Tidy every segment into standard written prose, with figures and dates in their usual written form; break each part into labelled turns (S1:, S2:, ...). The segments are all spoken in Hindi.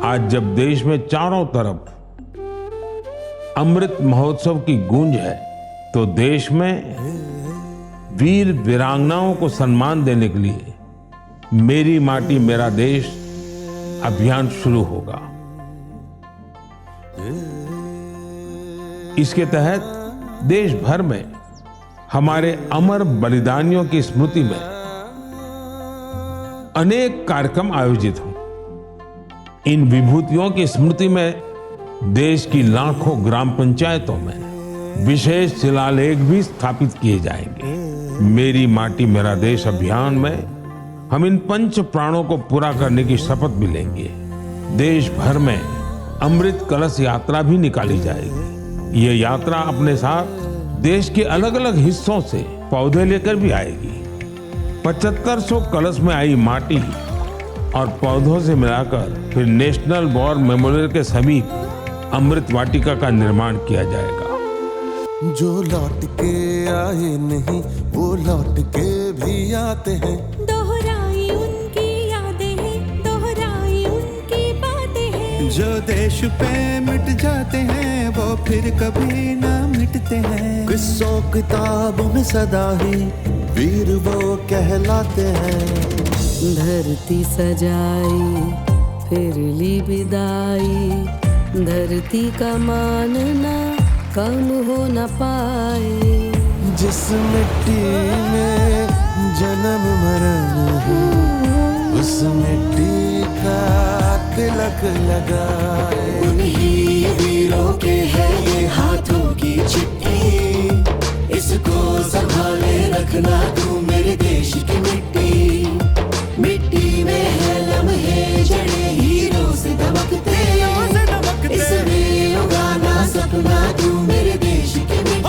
S1: आज जब देश में चारों तरफ अमृत महोत्सव की गूंज है, तो देश में वीर वीरांगनाओं को सम्मान देने के लिए मेरी माटी मेरा देश अभियान शुरू होगा। इसके तहत देश भर में हमारे अमर बलिदानियों की स्मृति में अनेक कार्यक्रम आयोजित हों। इन विभूतियों की स्मृति में देश की लाखों ग्राम पंचायतों में विशेष शिलालेख भी स्थापित किए जाएंगे। मेरी माटी मेरा देश अभियान में हम इन पंच प्राणों को पूरा करने की शपथ भी लेंगे। देश भर में अमृत कलश यात्रा भी निकाली जाएगी। ये यात्रा अपने साथ देश के अलग अलग हिस्सों से पौधे लेकर भी आएगी। 7500 कलश में आई माटी और पौधों से मिलाकर फिर नेशनल वॉर मेमोरियल के समीप अमृत वाटिका का निर्माण किया जाएगा।
S2: जो लौट के आए नहीं वो लौट के भी आते हैं।
S3: दोहराई उनकी यादें हैं, दोहराई उनकी बातें हैं।
S2: जो देश पे मिट जाते हैं वो फिर कभी ना मिटते हैं। किस्सों किताबों में सदा ही वीर वो कहलाते हैं।
S4: धरती सजाई फिर ली विदाई, धरती का मानना कम हो न पाए।
S2: जिस मिट्टी में जन्म मरण है उस मिट्टी का तिलक लगाए।
S5: उन्हीं वीरों के है ये हाथों की चिट्ठी, इसको संभाले रखना तू मेरे देश की मिट्टी। मिट्टी में है लम्हे जड़े हीरों से दमकते, इसमें उगाना सपना तू मेरे देश की मिट्टी।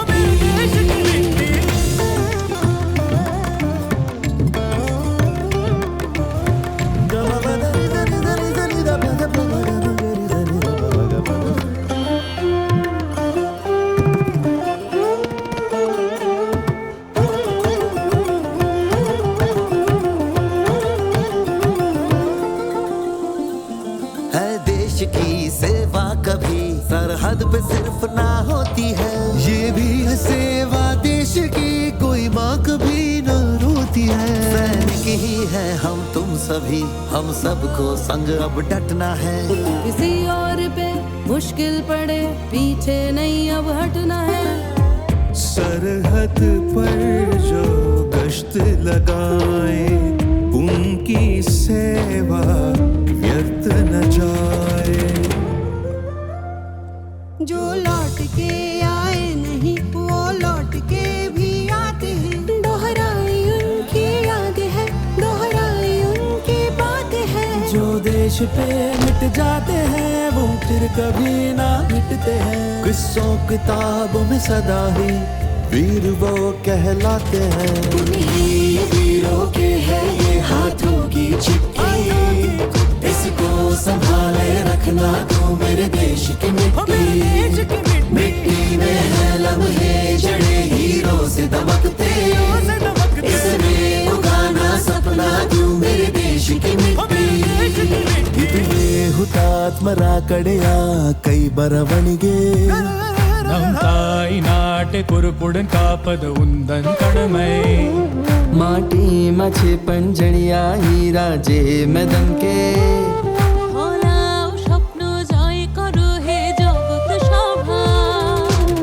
S2: की सेवा कभी सरहद पे सिर्फ ना होती है, ये भी है सेवा देश की, कोई माँ कभी न रोती है। सैनिक ही है हम तुम सभी, हम सबको संग अब डटना है।
S4: किसी और पे मुश्किल पड़े पीछे नहीं अब हटना है।
S2: सरहद पर जो गश्त लगाए उनकी सेवा व्यर्थ न जाए।
S3: जो लौट के आए नहीं वो लौट के भी आते हैं। दोहराई उनकी यादें हैं, दोहराई उनकी बातें हैं।
S2: जो देश पे मिट जाते हैं वो फिर कभी ना मिटते हैं। किस्सों किताबों में सदा ही वीर वो कहलाते हैं।
S5: उन्हीं वीरों के है ये हाथों की चिट्ठी, इसको संभाले रखना तू मेरे देश की मिट्टी। मिट्टी में है लम्हे जड़े हीरों से दमकते, इसमें उगाना सपना तू मेरे देश की मिट्टी।
S2: इतने हुतात्मरा कड़िया कई बरवणिगे
S6: ನಮ್ ತಾಯಿ ನಾಟೆ ಕುರುಪುಡನ್ ಕಾಪದ ಉಂದನ್ ಕಡಮೈ
S7: माटी मछे पंजड़िया हीरा जे मैदन के।
S3: হলাও স্বপ্ন জয় করো হে জগৎ সভা।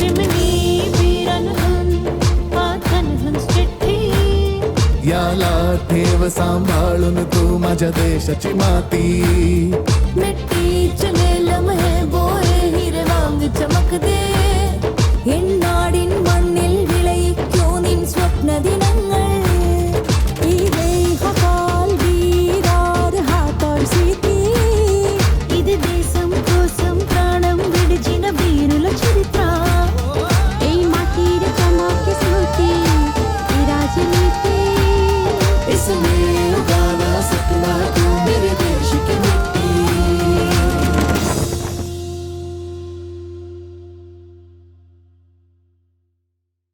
S3: এমনি বীরন হন पाथन हन चिट्ठी।
S2: याला ठेव सांभाळून तू माझ्या देशाची माती।